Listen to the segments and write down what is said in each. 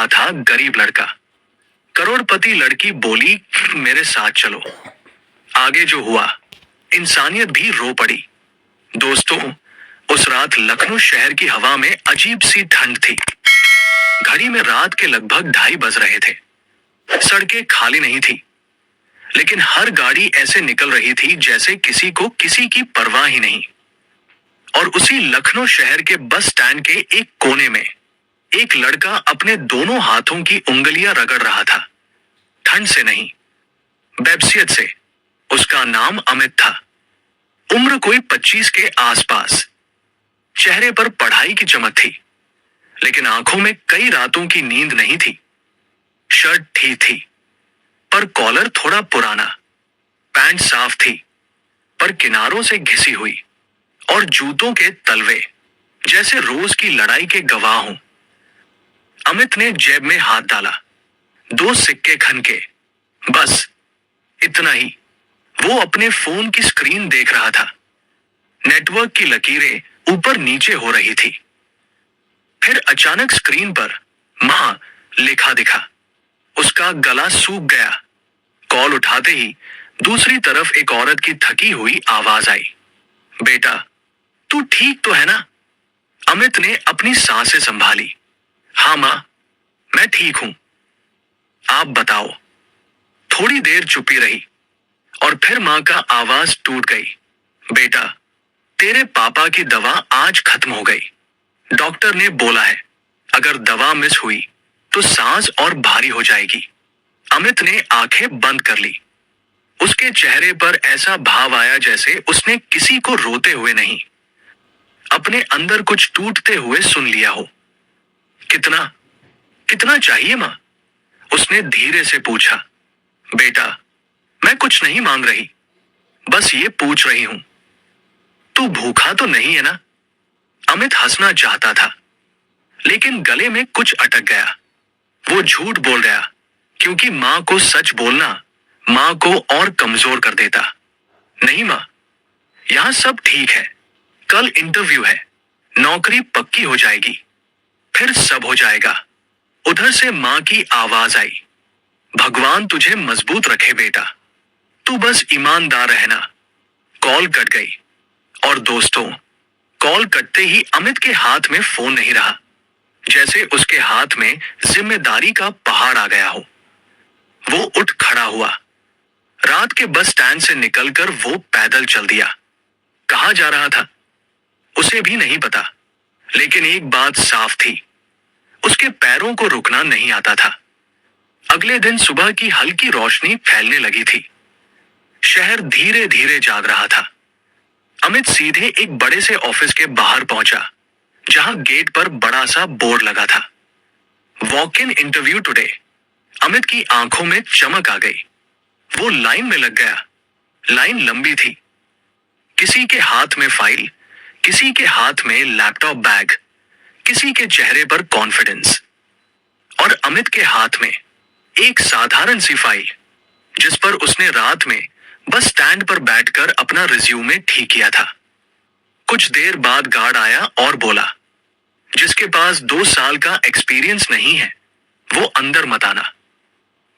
था गरीब लड़का। करोड़पति लड़की बोली, मेरे साथ चलो। आगे जो हुआ, इंसानियत भी रो पड़ी। दोस्तों, उस रात लखनऊ शहर की हवा में अजीब सी ठंड थी। घड़ी में रात के लगभग 2:30 बज रहे थे। सड़कें खाली नहीं थी, लेकिन हर गाड़ी ऐसे निकल रही थी जैसे किसी को किसी की परवाह ही नहीं। और उसी लखनऊ शहर के बस स्टैंड के एक कोने में एक लड़का अपने दोनों हाथों की उंगलियां रगड़ रहा था। ठंड से नहीं, बेबसियत से। उसका नाम अमित था। उम्र कोई 25 के आसपास। चेहरे पर पढ़ाई की चमक थी, लेकिन आंखों में कई रातों की नींद नहीं थी। शर्ट ठीक थी, पर कॉलर थोड़ा पुराना। पैंट साफ थी, पर किनारों से घिसी हुई। और जूतों के तलवे जैसे रोज की लड़ाई के गवाह हों। अमित ने जेब में हाथ डाला। 2 सिक्के खनके, बस इतना ही। वो अपने फोन की स्क्रीन देख रहा था। नेटवर्क की लकीरें ऊपर नीचे हो रही थी। फिर अचानक स्क्रीन पर मां लिखा दिखा। उसका गला सूख गया। कॉल उठाते ही दूसरी तरफ एक औरत की थकी हुई आवाज आई, बेटा, तू ठीक तो है ना? अमित ने अपनी सांसें संभाली। हाँ मां, मैं ठीक हूं। आप बताओ। थोड़ी देर चुपी रही, और फिर मां का आवाज टूट गई। बेटा, तेरे पापा की दवा आज खत्म हो गई। डॉक्टर ने बोला है, अगर दवा मिस हुई तो सांस और भारी हो जाएगी। अमित ने आंखें बंद कर ली। उसके चेहरे पर ऐसा भाव आया जैसे उसने किसी को रोते हुए नहीं, अपने अंदर कुछ टूटते हुए सुन लिया हो। कितना कितना चाहिए मां? उसने धीरे से पूछा। बेटा, मैं कुछ नहीं मांग रही, बस ये पूछ रही हूं, तू भूखा तो नहीं है ना? अमित हंसना चाहता था, लेकिन गले में कुछ अटक गया। वो झूठ बोल गया, क्योंकि मां को सच बोलना मां को और कमजोर कर देता। नहीं मां, यहां सब ठीक है। कल इंटरव्यू है, नौकरी पक्की हो जाएगी, फिर सब हो जाएगा। उधर से मां की आवाज आई, भगवान तुझे मजबूत रखे बेटा, तू बस ईमानदार रहना। कॉल कट गई। और दोस्तों, कॉल कटते ही अमित के हाथ में फोन नहीं रहा, जैसे उसके हाथ में जिम्मेदारी का पहाड़ आ गया हो। वो उठ खड़ा हुआ। रात के बस स्टैंड से निकलकर वो पैदल चल दिया। कहाँ जा रहा था उसे भी नहीं पता, लेकिन एक बात साफ थी, उसके पैरों को रुकना नहीं आता था। अगले दिन सुबह की हल्की रोशनी फैलने लगी थी। शहर धीरे धीरे जाग रहा था। अमित सीधे एक बड़े से ऑफिस के बाहर पहुंचा, जहां गेट पर बड़ा सा बोर्ड लगा था, walk in interview today. Amit की आंखों में चमक आ गई। वो लाइन में लग गया। लाइन लंबी थी। किसी के हाथ में फाइल, किसी के हाथ में लैपटॉप बैग, किसी के चेहरे पर कॉन्फिडेंस, और अमित के हाथ में एक साधारण सी फाइल, जिस पर उसने रात में बस स्टैंड पर बैठकर अपना रिज्यूमे ठीक किया था। कुछ देर बाद गार्ड आया और बोला, जिसके पास 2 साल का एक्सपीरियंस नहीं है, वो अंदर मत आना।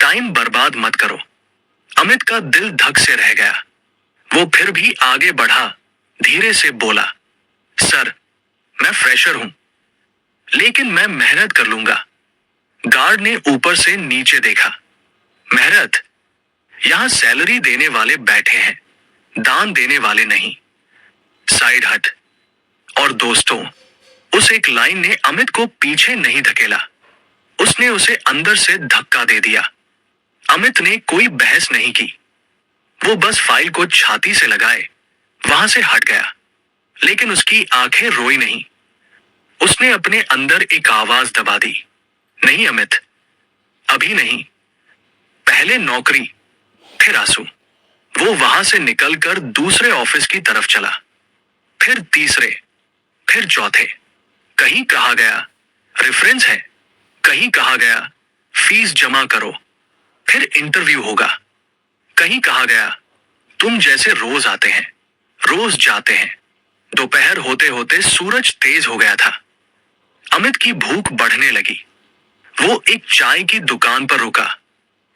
टाइम बर्बाद मत करो। अमित का दिल धक से रह गया। वो फिर भी आगे बढ़ा, धीरे से बोला, सर, मैं फ्रेशर हूं, लेकिन मैं मेहनत कर लूंगा। गार्ड ने ऊपर से नीचे देखा। मेहनत? यहां सैलरी देने वाले बैठे हैं, दान देने वाले नहीं। साइड हट। और दोस्तों, उस एक लाइन ने अमित को पीछे नहीं धकेला, उसने उसे अंदर से धक्का दे दिया। अमित ने कोई बहस नहीं की। वो बस फाइल को छाती से लगाए वहां से हट गया, लेकिन उसकी आंखें रोई नहीं। उसने अपने अंदर एक आवाज दबा दी, नहीं अमित, अभी नहीं। पहले नौकरी, फिर आंसू। वो वहां से निकलकर दूसरे ऑफिस की तरफ चला, फिर तीसरे, फिर चौथे। कहीं कहा गया रेफरेंस है, कहीं कहा गया फीस जमा करो, फिर इंटरव्यू होगा। कहीं कहा गया तुम जैसे रोज आते हैं, रोज जाते हैं। दोपहर होते होते सूरज तेज हो गया था। अमित की भूख बढ़ने लगी। वो एक चाय की दुकान पर रुका।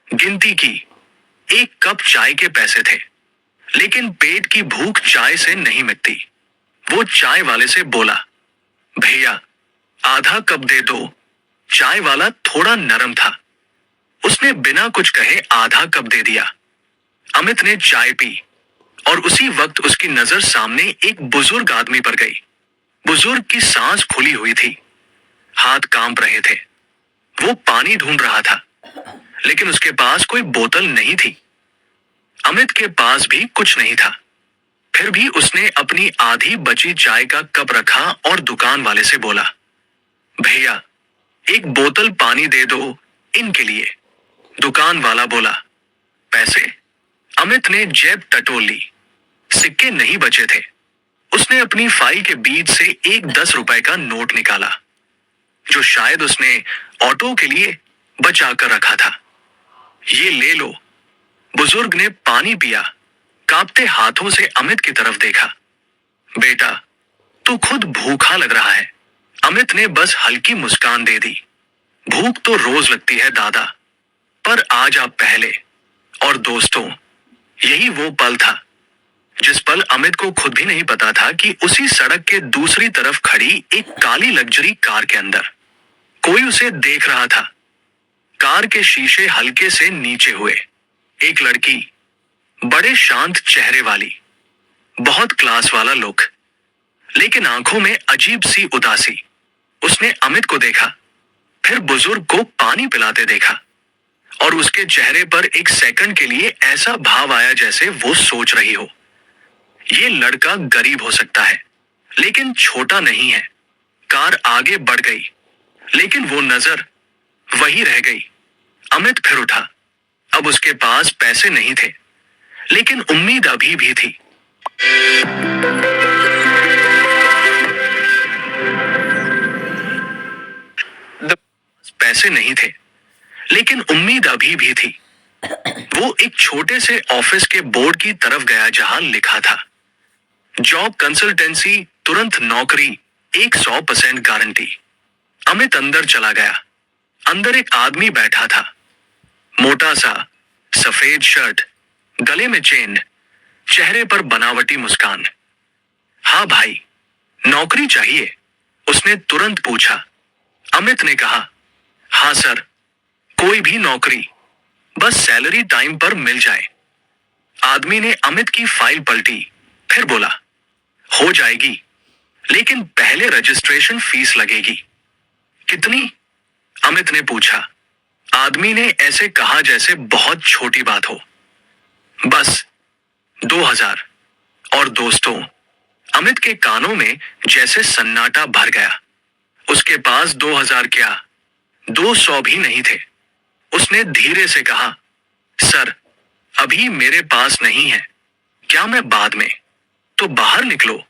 गिनती की। एक कप चाय के पैसे थे, लेकिन पेट की भूख चाय से नहीं मिटती। वो चाय वाले से बोला, भैया आधा कप दे दो। चाय वाला थोड़ा नरम था। उसने बिना कुछ कहे आधा कप दे दिया। अमित ने चाय पी और उसी वक्त उसकी नजर सामने एक बुजुर्ग आदमी पर गई। बुजुर्ग की सांस खुली हुई थी, हाथ कांप रहे थे। वो पानी ढूंढ रहा था, लेकिन उसके पास कोई बोतल नहीं थी। अमित के पास भी कुछ नहीं था। फिर भी उसने अपनी आधी बची चाय का कप रखा और दुकान वाले से बोला, भैया एक बोतल पानी दे दो इनके लिए। दुकान वाला बोला, पैसे? अमित ने जेब टटोल ली। सिक्के नहीं बचे थे। उसने अपनी फाइल के बीच से एक 10 रुपए का नोट निकाला, जो शायद उसने ऑटो के लिए बचा कर रखा था। ये ले लो। बुजुर्ग ने पानी पिया, कांपते हाथों से अमित की तरफ देखा। बेटा तू खुद भूखा लग रहा है। अमित ने बस हल्की मुस्कान दे दी। भूख तो रोज लगती है दादा, पर आज आप पहले। और दोस्तों, यही वो पल था जिस पल अमित को खुद भी नहीं पता था कि उसी सड़क के दूसरी तरफ खड़ी एक काली लग्जरी कार के अंदर कोई उसे देख रहा था। कार के शीशे हल्के से नीचे हुए। एक लड़की, बड़े शांत चेहरे वाली, बहुत क्लास वाला लुक, लेकिन आंखों में अजीब सी उदासी। उसने अमित को देखा, फिर बुजुर्ग को पानी पिलाते देखा, और उसके चेहरे पर एक सेकंड के लिए ऐसा भाव आया जैसे वो सोच रही हो, ये लड़का गरीब हो सकता है, लेकिन छोटा नहीं है। कार आगे बढ़ गई, लेकिन वो नजर वही रह गई। अमित फिर उठा। अब उसके पास पैसे नहीं थे, लेकिन उम्मीद अभी भी थी। पैसे नहीं थे, लेकिन उम्मीद अभी भी थी। वो एक छोटे से ऑफिस के बोर्ड की तरफ गया जहां लिखा था, जॉब कंसल्टेंसी, तुरंत नौकरी, 100% गारंटी। अमित अंदर चला गया। अंदर एक आदमी बैठा था, मोटा सा, सफेद शर्ट, गले में चेन, चेहरे पर बनावटी मुस्कान। हाँ भाई, नौकरी चाहिए? उसने तुरंत पूछा। अमित ने कहा, हाँ सर, कोई भी नौकरी, बस सैलरी टाइम पर मिल जाए। आदमी ने अमित की फाइल पलटी, फिर बोला, हो जाएगी, लेकिन पहले रजिस्ट्रेशन फीस लगेगी। कितनी? अमित ने पूछा। आदमी ने ऐसे कहा जैसे बहुत छोटी बात हो। बस 2000। और दोस्तों, अमित के कानों में जैसे सन्नाटा भर गया। उसके पास 2000 क्या, 200 भी नहीं थे। उसने धीरे से कहा, सर अभी मेरे पास नहीं है, क्या मैं बाद में? तो बाहर निकलो।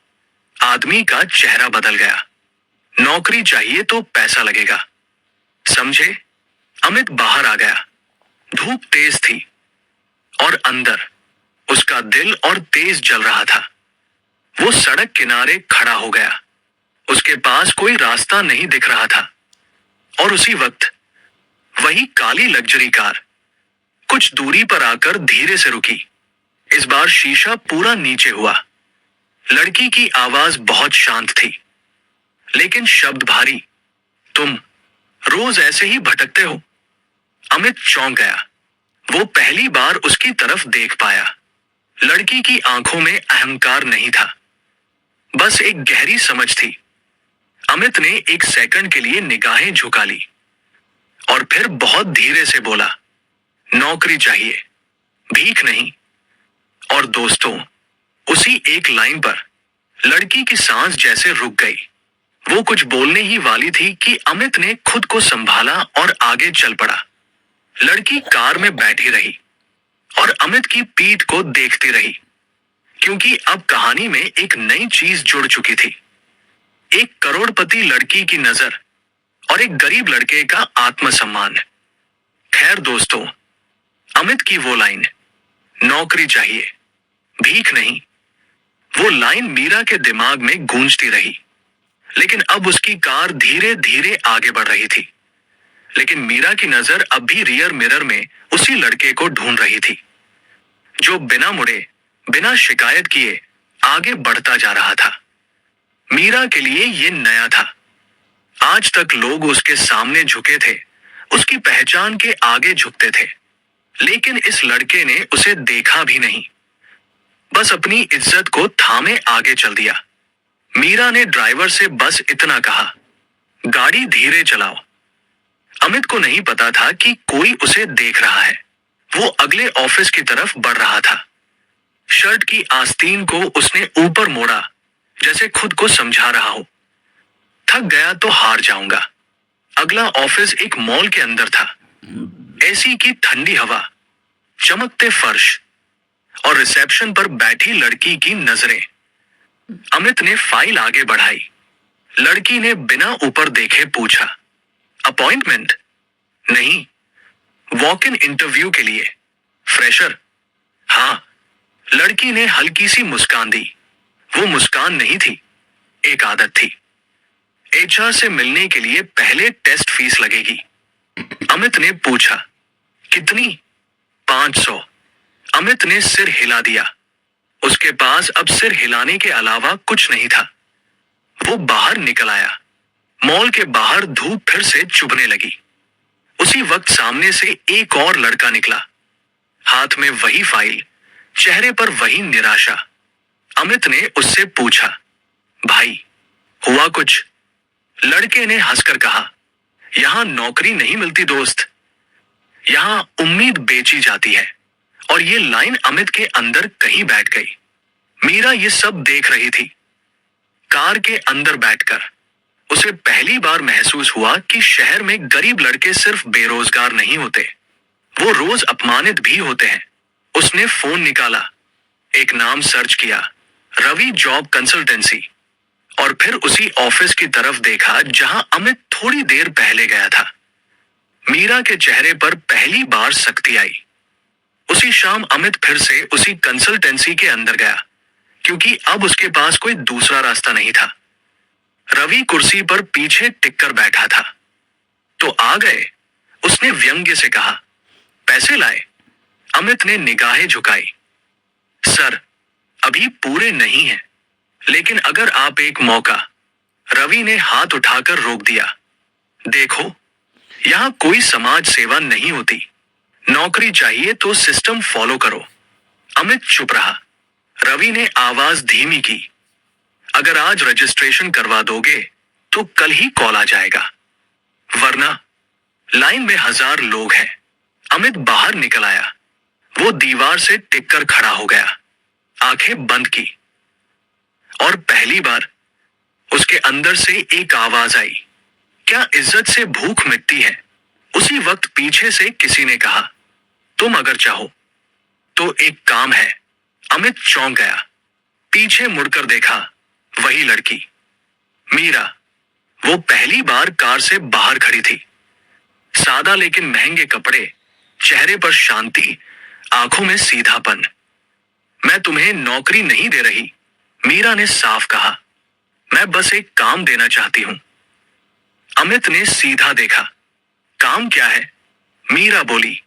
आदमी का चेहरा बदल गया। नौकरी चाहिए तो पैसा लगेगा, समझे? अमित बाहर आ गया। धूप तेज थी, और अंदर उसका दिल और तेज जल रहा था। वो सड़क किनारे खड़ा हो गया। उसके पास कोई रास्ता नहीं दिख रहा था, और उसी वक्त वही काली लग्जरी कार कुछ दूरी पर आकर धीरे से रुकी। इस बार शीशा पूरा नीचे हुआ। लड़की की आवाज बहुत शांत थी, लेकिन शब्द भारी, तुम रोज ऐसे ही भटकते हो? अमित चौंक गया। वो पहली बार उसकी तरफ देख पाया। लड़की की आंखों में अहंकार नहीं था, बस एक गहरी समझ थी। अमित ने एक सेकंड के लिए निगाहें झुका ली, और फिर बहुत धीरे से बोला, नौकरी चाहिए, भीख नहीं। और दोस्तों, उसी एक लाइन पर लड़की की सांस जैसे रुक गई। वो कुछ बोलने ही वाली थी कि अमित ने खुद को संभाला और आगे चल पड़ा। लड़की कार में बैठी रही और अमित की पीठ को देखती रही, क्योंकि अब कहानी में एक नई चीज जुड़ चुकी थी। एक करोड़पति लड़की की नजर और एक गरीब लड़के का आत्मसम्मान। खैर दोस्तों, अमित की वो लाइन, नौकरी चाहिए, भीख नहीं, वो लाइन मीरा के दिमाग में गूंजती रही। लेकिन अब उसकी कार धीरे धीरे आगे बढ़ रही थी। लेकिन मीरा की नजर अब भी रियर मिरर में उसी लड़के को ढूंढ रही थी, जो बिना मुड़े, बिना शिकायत किए आगे बढ़ता जा रहा था। मीरा के लिए ये नया था। आज तक लोग उसके सामने झुके थे, उसकी पहचान के आगे झुकते थे, लेकिन इस लड़के ने उसे देखा भी नहीं, बस अपनी इज्जत को थामे आगे चल दिया। मीरा ने ड्राइवर से बस इतना कहा, गाड़ी धीरे चलाओ। अमित को नहीं पता था कि कोई उसे देख रहा है। वो अगले ऑफिस की तरफ बढ़ रहा था। शर्ट की आस्तीन को उसने ऊपर मोड़ा, जैसे खुद को समझा रहा हो, थक गया तो हार जाऊंगा। अगला ऑफिस एक मॉल के अंदर था। एसी की ठंडी हवा, चमकते फर्श और रिसेप्शन पर बैठी लड़की की नजरें। अमित ने फाइल आगे बढ़ाई। लड़की ने बिना ऊपर देखे पूछा, अपॉइंटमेंट? नहीं, वॉक इन इंटरव्यू के लिए। फ्रेशर? हाँ। लड़की ने हल्की सी मुस्कान दी। वो मुस्कान नहीं थी, एक आदत थी। एचआर से मिलने के लिए पहले टेस्ट फीस लगेगी। अमित ने पूछा, कितनी? 500। अमित ने सिर हिला दिया। उसके पास अब सिर हिलाने के अलावा कुछ नहीं था। वो बाहर निकल आया। मॉल के बाहर धूप फिर से चुभने लगी। उसी वक्त सामने से एक और लड़का निकला, हाथ में वही फाइल, चेहरे पर वही निराशा। अमित ने उससे पूछा, भाई हुआ कुछ? लड़के ने हंसकर कहा, यहां नौकरी नहीं मिलती दोस्त, यहां उम्मीद बेची जाती है। और ये लाइन अमित के अंदर कहीं बैठ गई। मीरा ये सब देख रही थी। कार के अंदर बैठकर उसे पहली बार महसूस हुआ कि शहर में गरीब लड़के सिर्फ बेरोजगार नहीं होते, वो रोज अपमानित भी होते हैं। उसने फोन निकाला, एक नाम सर्च किया, रवि जॉब कंसल्टेंसी, और फिर उसी ऑफिस की तरफ देखा जहां अमित थोड़ी देर पहले गया था। मीरा के चेहरे पर पहली बार सख्ती आई। उसी शाम अमित फिर से उसी कंसल्टेंसी के अंदर गया, क्योंकि अब उसके पास कोई दूसरा रास्ता नहीं था। रवि कुर्सी पर पीछे टिककर बैठा था। तो आ गए? उसने व्यंग्य से कहा। पैसे लाए? अमित ने निगाहें झुकाई। सर, अभी पूरे नहीं हैं, लेकिन अगर आप एक मौका। रवि ने हाथ उठाकर रोक दिया। देखो, यहां कोई समाज सेवा नहीं होती। नौकरी चाहिए तो सिस्टम फॉलो करो। अमित चुप रहा। रवि ने आवाज धीमी की, अगर आज रजिस्ट्रेशन करवा दोगे तो कल ही कॉल आ जाएगा, वरना लाइन में 1000 लोग हैं। अमित बाहर निकल आया। वो दीवार से टिककर खड़ा हो गया, आंखें बंद की, और पहली बार उसके अंदर से एक आवाज आई, क्या इज्जत से भूख मिटती है? उसी वक्त पीछे से किसी ने कहा, तुम अगर चाहो तो एक काम है। अमित चौंक गया। पीछे मुड़कर देखा, वही लड़की, मीरा। वो पहली बार कार से बाहर खड़ी थी। सादा लेकिन महंगे कपड़े, चेहरे पर शांति, आंखों में सीधापन। मैं तुम्हें नौकरी नहीं दे रही, मीरा ने साफ कहा। मैं बस एक काम देना चाहती हूं। अमित ने सीधा देखा। काम क्या है? मीरा बोली,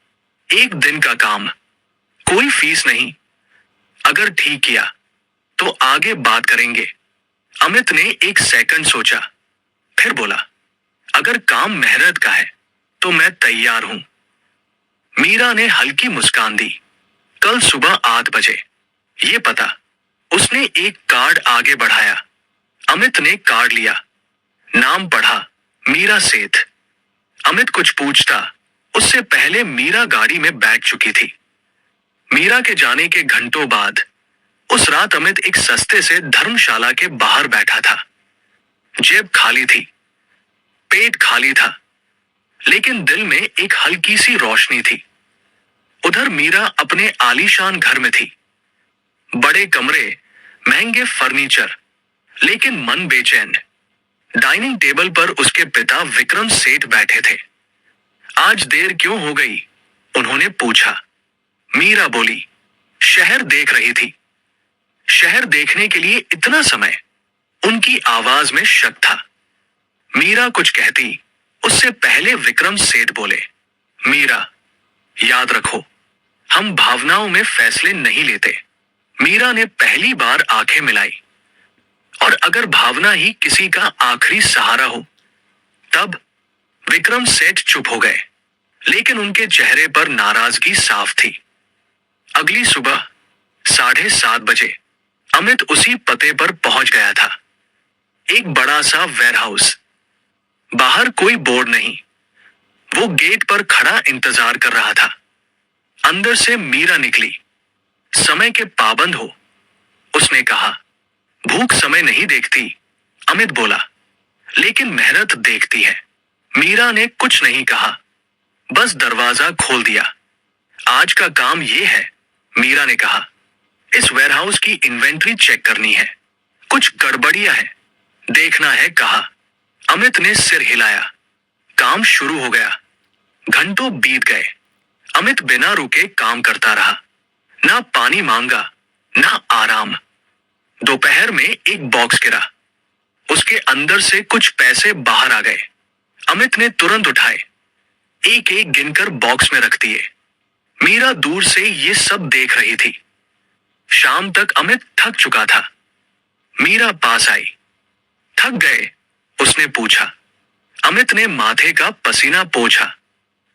एक दिन का काम, कोई फीस नहीं। अगर ठीक किया तो आगे बात करेंगे। अमित ने एक सेकंड सोचा, फिर बोला, अगर काम मेहनत का है तो मैं तैयार हूं। मीरा ने हल्की मुस्कान दी। कल सुबह 8 बजे। ये पता। उसने एक कार्ड आगे बढ़ाया। अमित ने कार्ड लिया। नाम पढ़ा, मीरा सेठ। अमित कुछ पूछता उससे पहले मीरा गाड़ी में बैठ चुकी थी। मीरा के जाने के घंटों बाद उस रात अमित एक सस्ते से धर्मशाला के बाहर बैठा था। जेब खाली थी, पेट खाली था, लेकिन दिल में एक हल्की सी रोशनी थी। उधर मीरा अपने आलीशान घर में थी। बड़े कमरे, महंगे फर्नीचर, लेकिन मन बेचैन। डाइनिंग टेबल पर उसके पिता विक्रम सेठ बैठे थे। आज देर क्यों हो गई? उन्होंने पूछा। मीरा बोली, शहर देख रही थी। शहर देखने के लिए इतना समय? उनकी आवाज में शक था। मीरा कुछ कहती, उससे पहले विक्रम सेठ बोले, मीरा, याद रखो, हम भावनाओं में फैसले नहीं लेते। मीरा ने पहली बार आंखें मिलाई। और अगर भावना ही किसी का आखिरी सहारा हो, तब? विक्रम सेठ चुप हो गए, लेकिन उनके चेहरे पर नाराजगी साफ थी। अगली सुबह 7:30 बजे अमित उसी पते पर पहुंच गया था। एक बड़ा सा वेयरहाउस। बाहर कोई बोर्ड नहीं। वो गेट पर खड़ा इंतजार कर रहा था। अंदर से मीरा निकली। समय के पाबंद हो, उसने कहा। भूख समय नहीं देखती, अमित बोला, लेकिन मेहनत देखती है। मीरा ने कुछ नहीं कहा, बस दरवाजा खोल दिया। आज का काम ये है, मीरा ने कहा। इस वेयरहाउस की इन्वेंट्री चेक करनी है। कुछ गड़बड़ियां है, देखना है, कहा। अमित ने सिर हिलाया। काम शुरू हो गया। घंटों बीत गए। अमित बिना रुके काम करता रहा। ना पानी मांगा, ना आराम। दोपहर में एक बॉक्स गिरा। उसके अंदर से कुछ पैसे बाहर आ गए। अमित ने तुरंत उठाए, एक एक गिनकर बॉक्स में रख दिए। मीरा दूर से ये सब देख रही थी। शाम तक अमित थक चुका था। मीरा पास आई। थक गए? उसने पूछा। अमित ने माथे का पसीना पोंछा।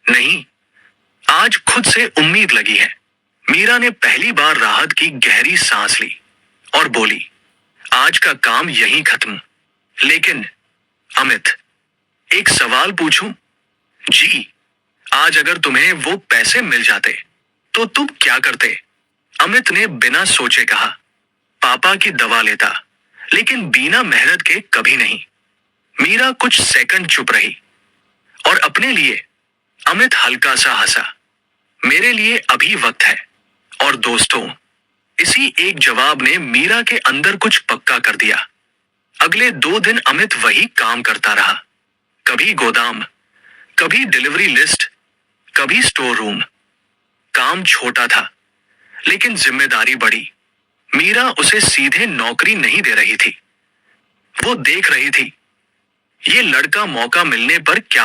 नहीं, आज खुद से उम्मीद लगी है। मीरा ने पहली बार राहत की गहरी सांस ली और बोली, आज का काम यहीं खत्म। लेकिन अमित, एक सवाल पूछूं? जी। आज अगर तुम्हें वो पैसे मिल जाते तो तुम क्या करते? अमित ने बिना सोचे कहा, पापा की दवा लेता, लेकिन बिना मेहनत के कभी नहीं। मीरा कुछ सेकंड चुप रही और अपने लिए अमित हल्का सा हंसा। मेरे लिए अभी वक्त है। और दोस्तों, इसी एक जवाब ने मीरा के अंदर कुछ पक्का कर दिया। अगले 2 दिन अमित वही काम करता रहा। कभी गोदाम, कभी डिलीवरी लिस्ट, कभी स्टोर रूम। काम छोटा था, लेकिन जिम्मेदारी बड़ी। मीरा उसे सीधे नौकरी नहीं दे रही थी। वो देख रही थी, ये लड़का मौका मिलने पर क्या